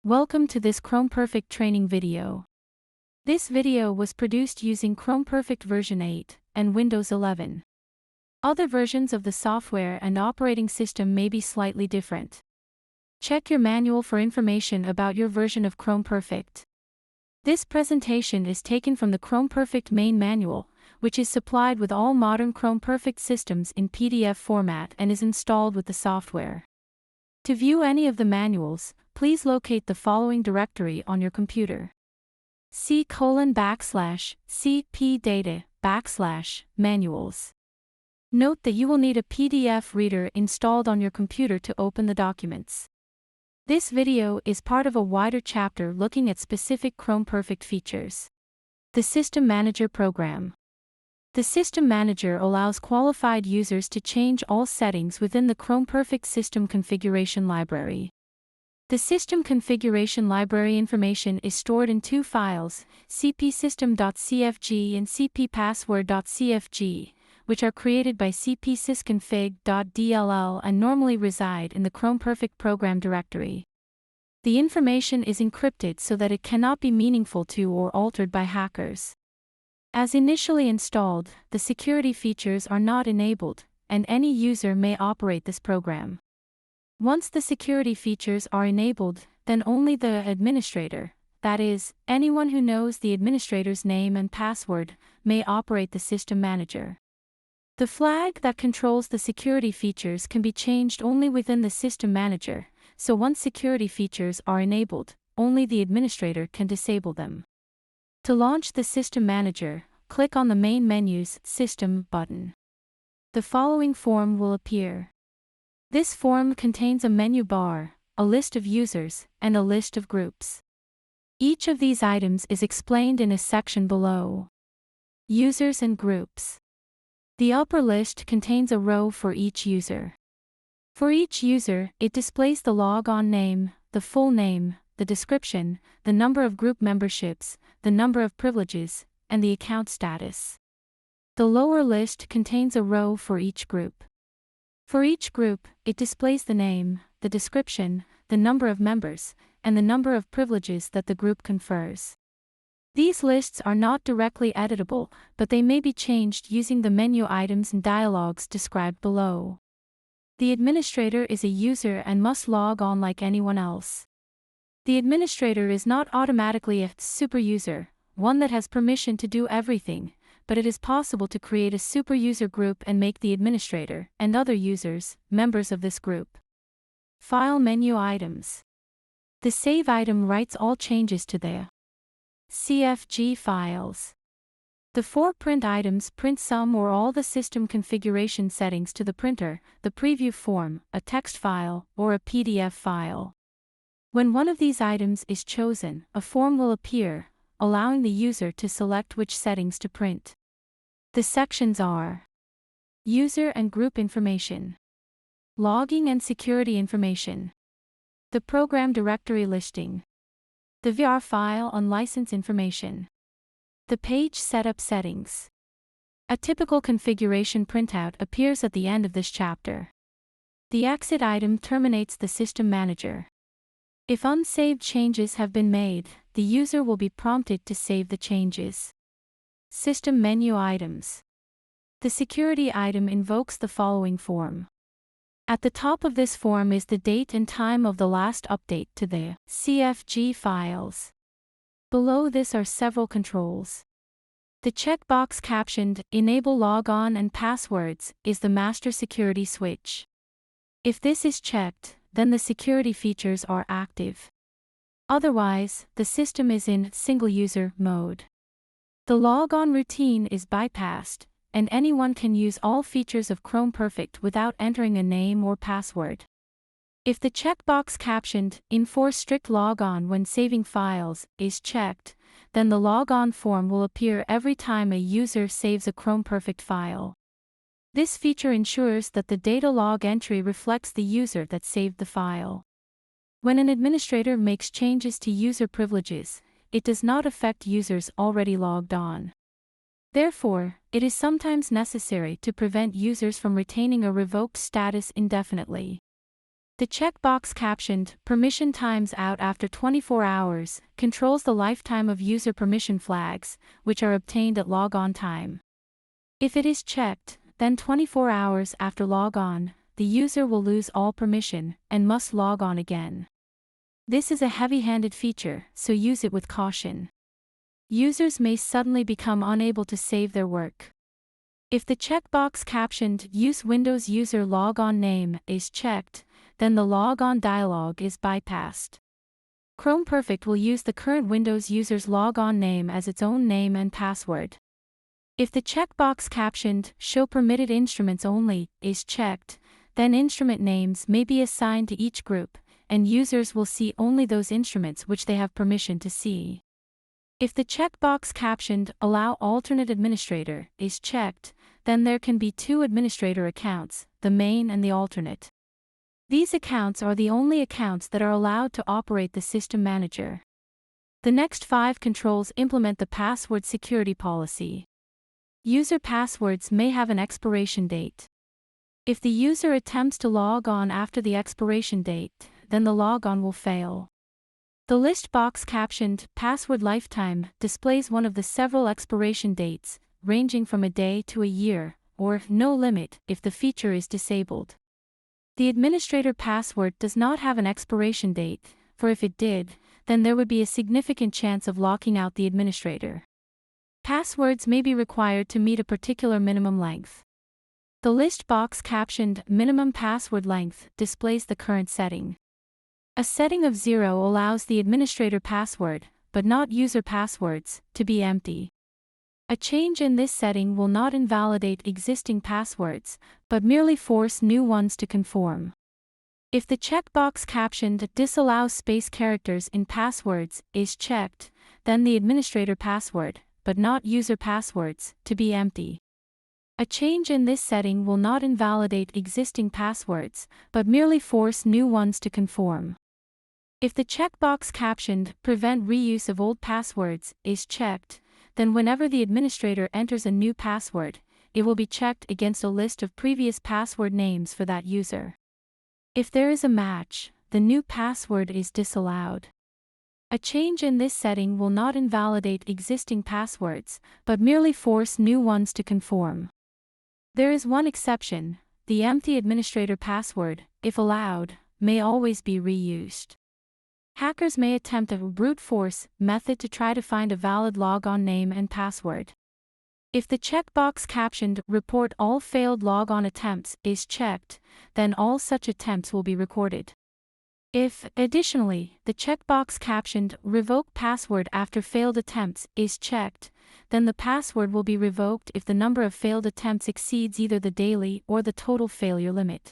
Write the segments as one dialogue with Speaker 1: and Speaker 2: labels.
Speaker 1: Welcome to this Chromperfect training video. This video was produced using Chromperfect version 8 and Windows 11. Other versions of the software and operating system may be slightly different. Check your manual for information about your version of Chromperfect. This presentation is taken from the Chromperfect main manual, which is supplied with all modern Chromperfect systems in PDF format and is installed with the software. To view any of the manuals, please locate the following directory on your computer. C:/cpdata/manuals. Note that you will need a PDF reader installed on your computer to open the documents. This video is part of a wider chapter looking at specific Chromperfect features. The System Manager program. The System Manager allows qualified users to change all settings within the Chromperfect System Configuration Library. The System Configuration Library information is stored in two files, cpsystem.cfg and cppassword.cfg, which are created by cpsysconfig.dll and normally reside in the Chromperfect program directory. The information is encrypted so that it cannot be meaningful to or altered by hackers. As initially installed, the security features are not enabled, and any user may operate this program. Once the security features are enabled, then only the administrator, that is, anyone who knows the administrator's name and password, may operate the System Manager. The flag that controls the security features can be changed only within the System Manager, so once security features are enabled, only the administrator can disable them. To launch the System Manager, click on the main menu's System button. The following form will appear. This form contains a menu bar, a list of users, and a list of groups. Each of these items is explained in a section below. Users and groups. The upper list contains a row for each user. For each user, it displays the logon name, the full name, the description, the number of group memberships, the number of privileges, and the account status. The lower list contains a row for each group. For each group, it displays the name, the description, the number of members, and the number of privileges that the group confers. These lists are not directly editable, but they may be changed using the menu items and dialogues described below. The administrator is a user and must log on like anyone else. The administrator is not automatically a superuser, one that has permission to do everything, but it is possible to create a superuser group and make the administrator and other users members of this group. File menu items. The save item writes all changes to the CFG files. The four print items print some or all the system configuration settings to the printer, the preview form, a text file, or a PDF file. When one of these items is chosen, a form will appear, allowing the user to select which settings to print. The sections are User and Group Information, Logging and Security Information, the Program Directory Listing, the VR file on License Information, the Page Setup Settings. A typical configuration printout appears at the end of this chapter. The exit item terminates the System Manager. If unsaved changes have been made, the user will be prompted to save the changes. System menu items. The security item invokes the following form. At the top of this form is the date and time of the last update to the CFG files. Below this are several controls. The checkbox captioned Enable Logon and Passwords is the master security switch. If this is checked, then the security features are active. Otherwise, the system is in single-user mode. The logon routine is bypassed, and anyone can use all features of Chromperfect without entering a name or password. If the checkbox captioned Enforce strict logon when saving files is checked, then the logon form will appear every time a user saves a Chromperfect file. This feature ensures that the data log entry reflects the user that saved the file. When an administrator makes changes to user privileges, it does not affect users already logged on. Therefore, it is sometimes necessary to prevent users from retaining a revoked status indefinitely. The checkbox captioned "Permission times out after 24 hours" controls the lifetime of user permission flags, which are obtained at logon time. If it is checked, then 24 hours after logon, the user will lose all permission and must log on again. This is a heavy-handed feature, so use it with caution. Users may suddenly become unable to save their work. If the checkbox captioned "Use Windows User Logon Name" is checked, then the logon dialog is bypassed. Chromperfect will use the current Windows user's logon name as its own name and password. If the checkbox captioned "Show Permitted Instruments Only" is checked, then instrument names may be assigned to each group, and users will see only those instruments which they have permission to see. If the checkbox captioned "Allow Alternate Administrator" is checked, then there can be two administrator accounts, the main and the alternate. These accounts are the only accounts that are allowed to operate the system manager. The next 5 controls implement the password security policy. User passwords may have an expiration date. If the user attempts to log on after the expiration date, then the logon will fail. The list box captioned "Password Lifetime" displays one of the several expiration dates, ranging from a day to a year, or no limit if the feature is disabled. The administrator password does not have an expiration date, for if it did, then there would be a significant chance of locking out the administrator. Passwords may be required to meet a particular minimum length. The list box captioned "Minimum Password Length" displays the current setting. A setting of 0 allows the administrator password, but not user passwords, to be empty. A change in this setting will not invalidate existing passwords, but merely force new ones to conform. If the checkbox captioned "Disallow Space Characters in Passwords" is checked, then the administrator password, but not user passwords, to be empty. A change in this setting will not invalidate existing passwords, but merely force new ones to conform. If the checkbox captioned "Prevent Reuse of Old Passwords" is checked, then whenever the administrator enters a new password, it will be checked against a list of previous password names for that user. If there is a match, the new password is disallowed. A change in this setting will not invalidate existing passwords, but merely force new ones to conform. There is one exception: the empty administrator password, if allowed, may always be reused. Hackers may attempt a brute force method to try to find a valid logon name and password. If the checkbox captioned "Report all failed logon attempts" is checked, then all such attempts will be recorded. If, additionally, the checkbox captioned "Revoke Password After Failed Attempts" is checked, then the password will be revoked if the number of failed attempts exceeds either the daily or the total failure limit.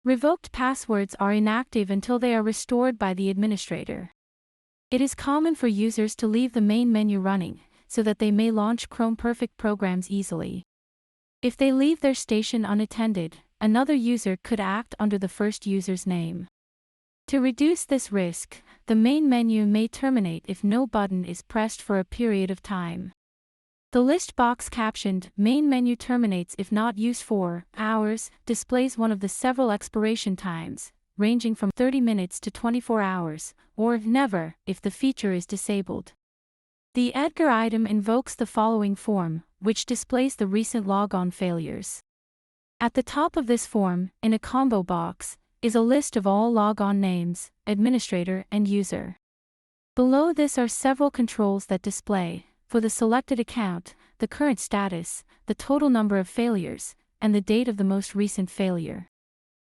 Speaker 1: Revoked passwords are inactive until they are restored by the administrator. It is common for users to leave the main menu running, so that they may launch Chromperfect programs easily. If they leave their station unattended, another user could act under the first user's name. To reduce this risk, the main menu may terminate if no button is pressed for a period of time. The list box captioned "Main menu terminates if not used for hours" displays one of the several expiration times, ranging from 30 minutes to 24 hours, or never, if the feature is disabled. The Edgar item invokes the following form, which displays the recent logon failures. At the top of this form, in a combo box, is a list of all logon names, administrator and user. Below this are several controls that display, for the selected account, the current status, the total number of failures, and the date of the most recent failure.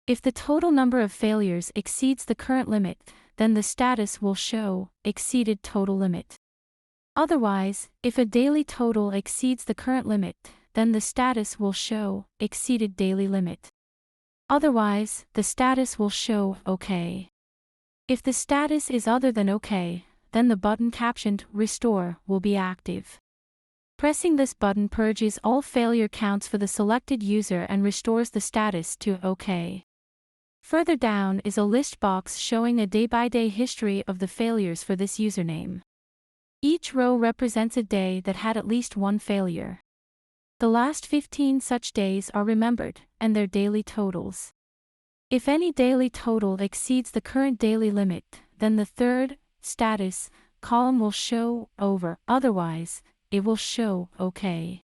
Speaker 1: If the total number of failures exceeds the current limit, then the status will show "Exceeded Total Limit." Otherwise, if a daily total exceeds the current limit, then the status will show "Exceeded Daily Limit." Otherwise, the status will show "OK." If the status is other than OK, then the button captioned "Restore" will be active. Pressing this button purges all failure counts for the selected user and restores the status to OK. Further down is a list box showing a day-by-day history of the failures for this username. Each row represents a day that had at least one failure. The last 15 such days are remembered, and their daily totals. If any daily total exceeds the current daily limit, then the third, status, column will show over, otherwise, it will show OK.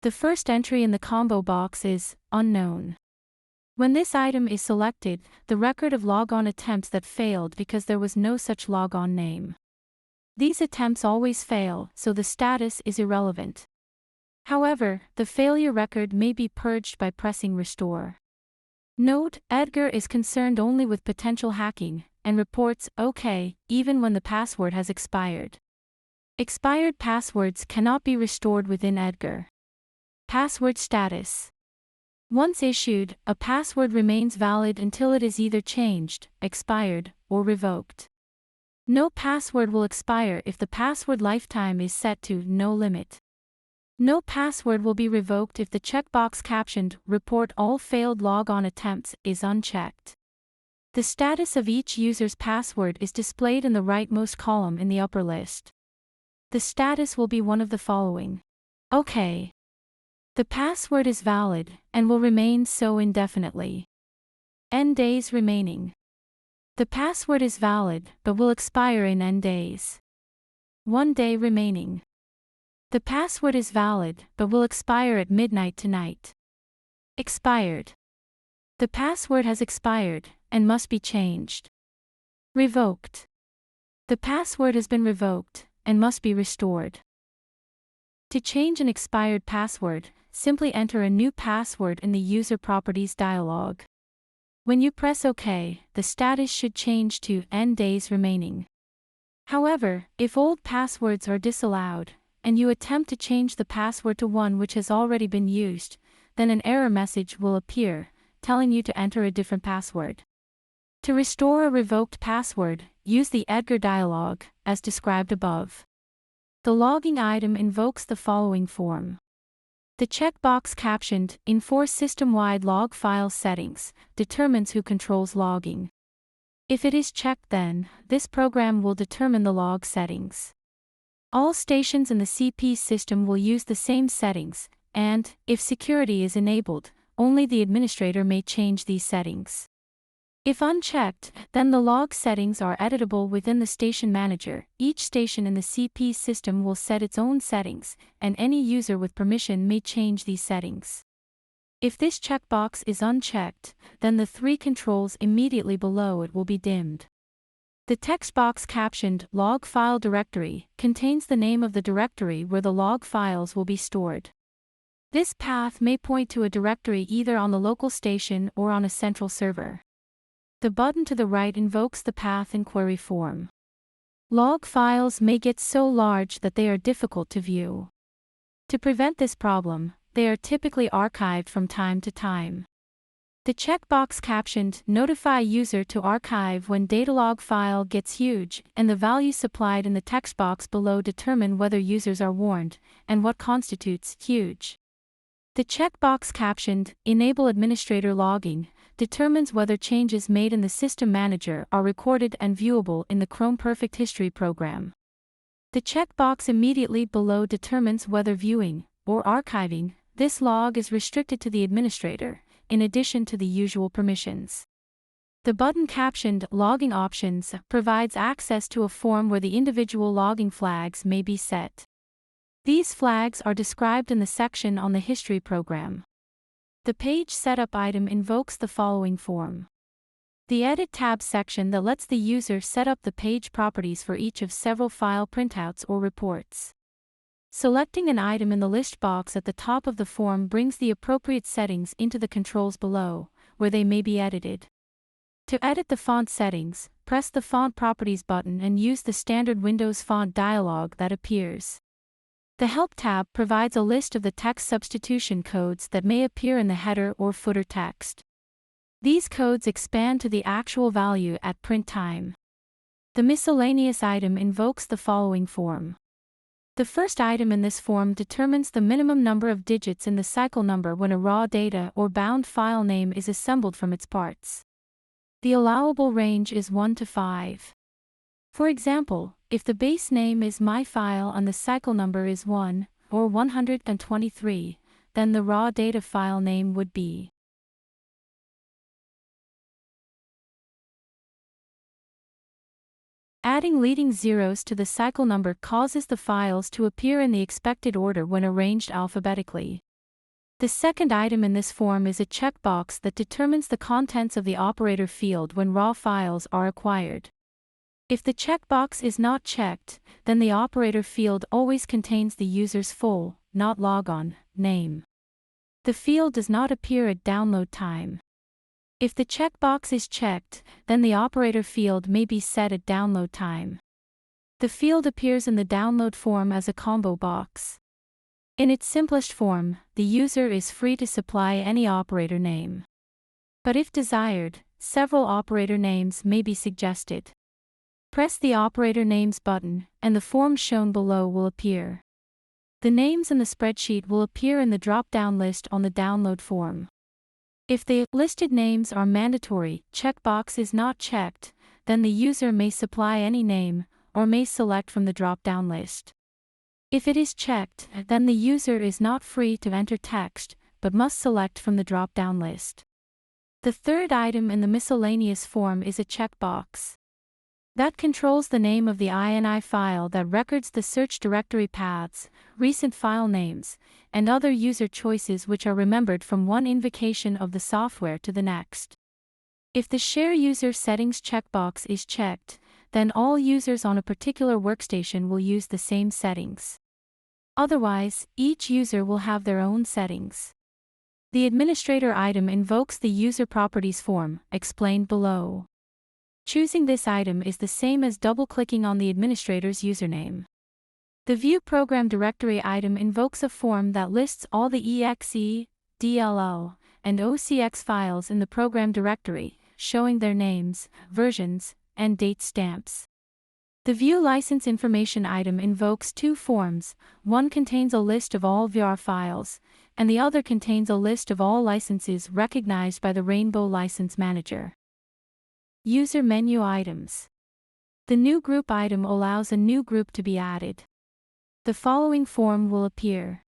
Speaker 1: The first entry in the combo box is unknown. When this item is selected, the record of logon attempts that failed because there was no such logon name. These attempts always fail, so the status is irrelevant. However, the failure record may be purged by pressing Restore. Note, Edgar is concerned only with potential hacking, and reports OK, even when the password has expired. Expired passwords cannot be restored within Edgar. Password status. Once issued, a password remains valid until it is either changed, expired, or revoked. No password will expire if the password lifetime is set to no limit. No password will be revoked if the checkbox captioned Report all failed logon attempts is unchecked. The status of each user's password is displayed in the rightmost column in the upper list. The status will be one of the following. OK. The password is valid, and will remain so indefinitely. N days remaining. The password is valid, but will expire in N days. 1 day remaining. The password is valid, but will expire at midnight tonight. Expired. The password has expired, and must be changed. Revoked. The password has been revoked, and must be restored. To change an expired password, simply enter a new password in the User Properties dialog. When you press OK, the status should change to N days remaining. However, if old passwords are disallowed, and you attempt to change the password to one which has already been used, then an error message will appear, telling you to enter a different password. To restore a revoked password, use the Edgar dialog, as described above. The logging item invokes the following form. The checkbox captioned Enforce System-Wide Log File Settings determines who controls logging. If it is checked, then this program will determine the log settings. All stations in the CP system will use the same settings, and, if security is enabled, only the administrator may change these settings. If unchecked, then the log settings are editable within the station manager. Each station in the CP system will set its own settings, and any user with permission may change these settings. If this checkbox is unchecked, then the 3 controls immediately below it will be dimmed. The text box captioned Log File Directory contains the name of the directory where the log files will be stored. This path may point to a directory either on the local station or on a central server. The button to the right invokes the path in query form. Log files may get so large that they are difficult to view. To prevent this problem, they are typically archived from time to time. The checkbox captioned Notify User to Archive when datalog file gets huge, and the values supplied in the text box below determine whether users are warned, and what constitutes huge. The checkbox captioned Enable Administrator Logging determines whether changes made in the system manager are recorded and viewable in the Chromperfect history program. The checkbox immediately below determines whether viewing, or archiving, this log is restricted to the administrator, in addition to the usual permissions. The button captioned Logging Options provides access to a form where the individual logging flags may be set. These flags are described in the section on the history program. The page setup item invokes the following form. The Edit tab section that lets the user set up the page properties for each of several file printouts or reports. Selecting an item in the list box at the top of the form brings the appropriate settings into the controls below, where they may be edited. To edit the font settings, press the Font Properties button and use the standard Windows font dialog that appears. The Help tab provides a list of the text substitution codes that may appear in the header or footer text. These codes expand to the actual value at print time. The miscellaneous item invokes the following form. The first item in this form determines the minimum number of digits in the cycle number when a raw data or bound file name is assembled from its parts. The allowable range is 1 to 5. For example, if the base name is myfile and the cycle number is 1, or 123, then the raw data file name would be Adding leading zeros to the cycle number causes the files to appear in the expected order when arranged alphabetically. The second item in this form is a checkbox that determines the contents of the operator field when raw files are acquired. If the checkbox is not checked, then the operator field always contains the user's full, not logon, name. The field does not appear at download time. If the checkbox is checked, then the operator field may be set at download time. The field appears in the download form as a combo box. In its simplest form, the user is free to supply any operator name. But if desired, several operator names may be suggested. Press the Operator Names button, and the form shown below will appear. The names in the spreadsheet will appear in the drop-down list on the download form. If the listed names are mandatory checkbox is not checked, then the user may supply any name, or may select from the drop-down list. If it is checked, then the user is not free to enter text, but must select from the drop-down list. The third item in the miscellaneous form is a checkbox that controls the name of the INI file that records the search directory paths, recent file names, and other user choices which are remembered from one invocation of the software to the next. If the Share User Settings checkbox is checked, then all users on a particular workstation will use the same settings. Otherwise, each user will have their own settings. The administrator item invokes the user properties form, explained below. Choosing this item is the same as double-clicking on the administrator's username. The View Program Directory item invokes a form that lists all the exe, DLL, and OCX files in the program directory, showing their names, versions, and date stamps. The View License Information item invokes two forms, one contains a list of all VR files, and the other contains a list of all licenses recognized by the Rainbow License Manager. User Menu Items. The New Group item allows a new group to be added. The following form will appear.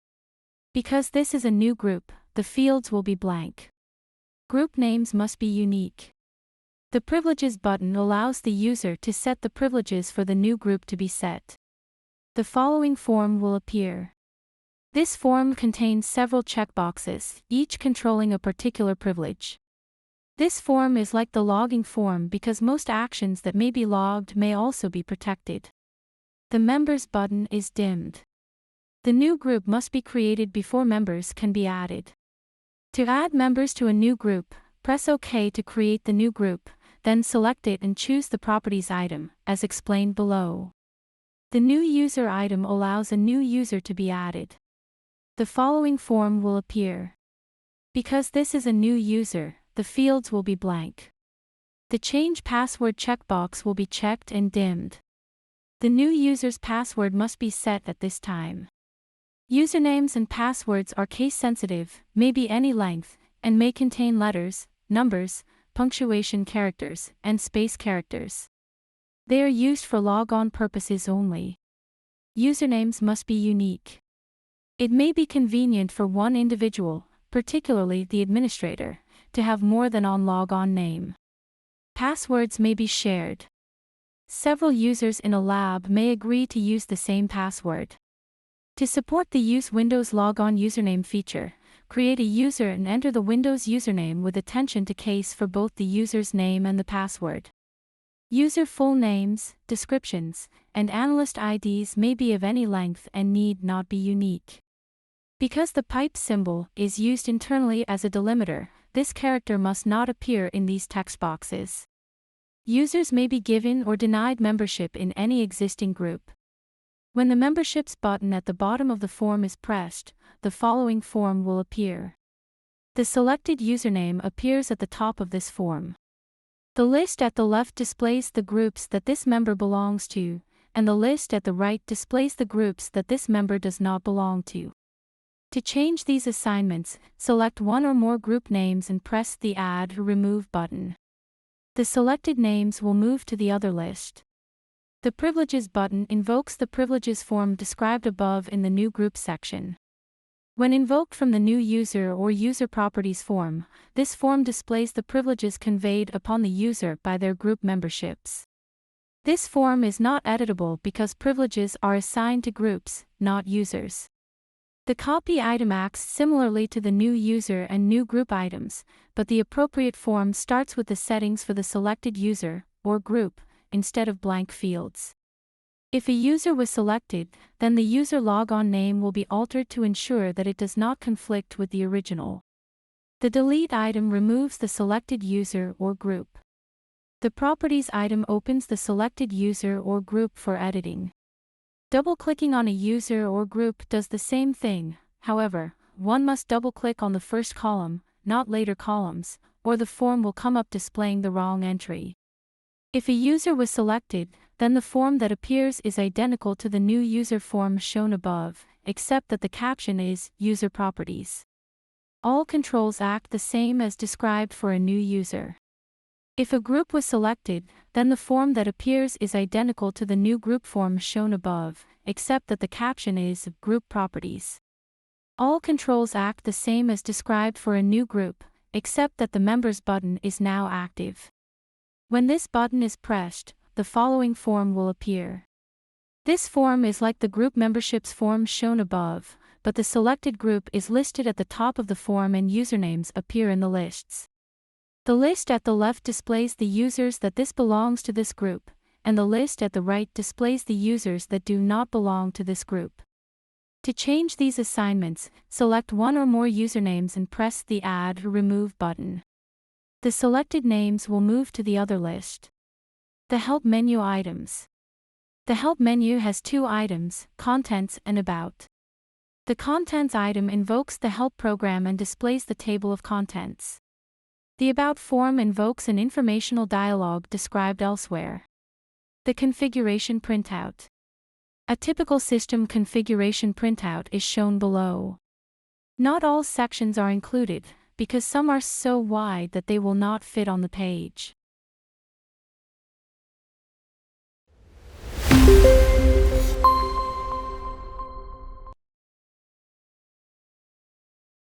Speaker 1: Because this is a new group, the fields will be blank. Group names must be unique. The Privileges button allows the user to set the privileges for the new group to be set. The following form will appear. This form contains several checkboxes, each controlling a particular privilege. This form is like the logging form because most actions that may be logged may also be protected. The Members button is dimmed. The new group must be created before members can be added. To add members to a new group, press OK to create the new group, then select it and choose the Properties item, as explained below. The New User item allows a new user to be added. The following form will appear. Because this is a new user, the fields will be blank. The Change Password checkbox will be checked and dimmed. The new user's password must be set at this time. Usernames and passwords are case-sensitive, may be any length, and may contain letters, numbers, punctuation characters, and space characters. They are used for logon purposes only. Usernames must be unique. It may be convenient for one individual, particularly the administrator, to have more than one logon name. Passwords may be shared. Several users in a lab may agree to use the same password. To support the Use Windows Logon Username feature, create a user and enter the Windows username with attention to case for both the user's name and the password. User full names, descriptions, and analyst IDs may be of any length and need not be unique. Because the pipe symbol is used internally as a delimiter, this character must not appear in these text boxes. Users may be given or denied membership in any existing group. When the Memberships button at the bottom of the form is pressed, the following form will appear. The selected username appears at the top of this form. The list at the left displays the groups that this member belongs to, and the list at the right displays the groups that this member does not belong to. To change these assignments, select one or more group names and press the Add or Remove button. The selected names will move to the other list. The Privileges button invokes the privileges form described above in the New Group section. When invoked from the New User or User Properties form, this form displays the privileges conveyed upon the user by their group memberships. This form is not editable because privileges are assigned to groups, not users. The copy item acts similarly to the new user and new group items, but the appropriate form starts with the settings for the selected user, or group, instead of blank fields. If a user was selected, then the user logon name will be altered to ensure that it does not conflict with the original. The delete item removes the selected user or group. The properties item opens the selected user or group for editing. Double-clicking on a user or group does the same thing, however, one must double-click on the first column, not later columns, or the form will come up displaying the wrong entry. If a user was selected, then the form that appears is identical to the new user form shown above, except that the caption is User Properties. All controls act the same as described for a new user. If a group was selected, then the form that appears is identical to the new group form shown above, except that the caption is Group Properties. All controls act the same as described for a new group, except that the Members button is now active. When this button is pressed, the following form will appear. This form is like the group memberships form shown above, but the selected group is listed at the top of the form and usernames appear in the lists. The list at the left displays the users that this belongs to this group, and the list at the right displays the users that do not belong to this group. To change these assignments, select one or more usernames and press the Add or Remove button. The selected names will move to the other list. The Help menu items. The Help menu has two items, Contents and About. The Contents item invokes the Help program and displays the table of contents. The About form invokes an informational dialog described elsewhere. The Configuration printout. A typical system configuration printout is shown below. Not all sections are included, because some are so wide that they will not fit on the page.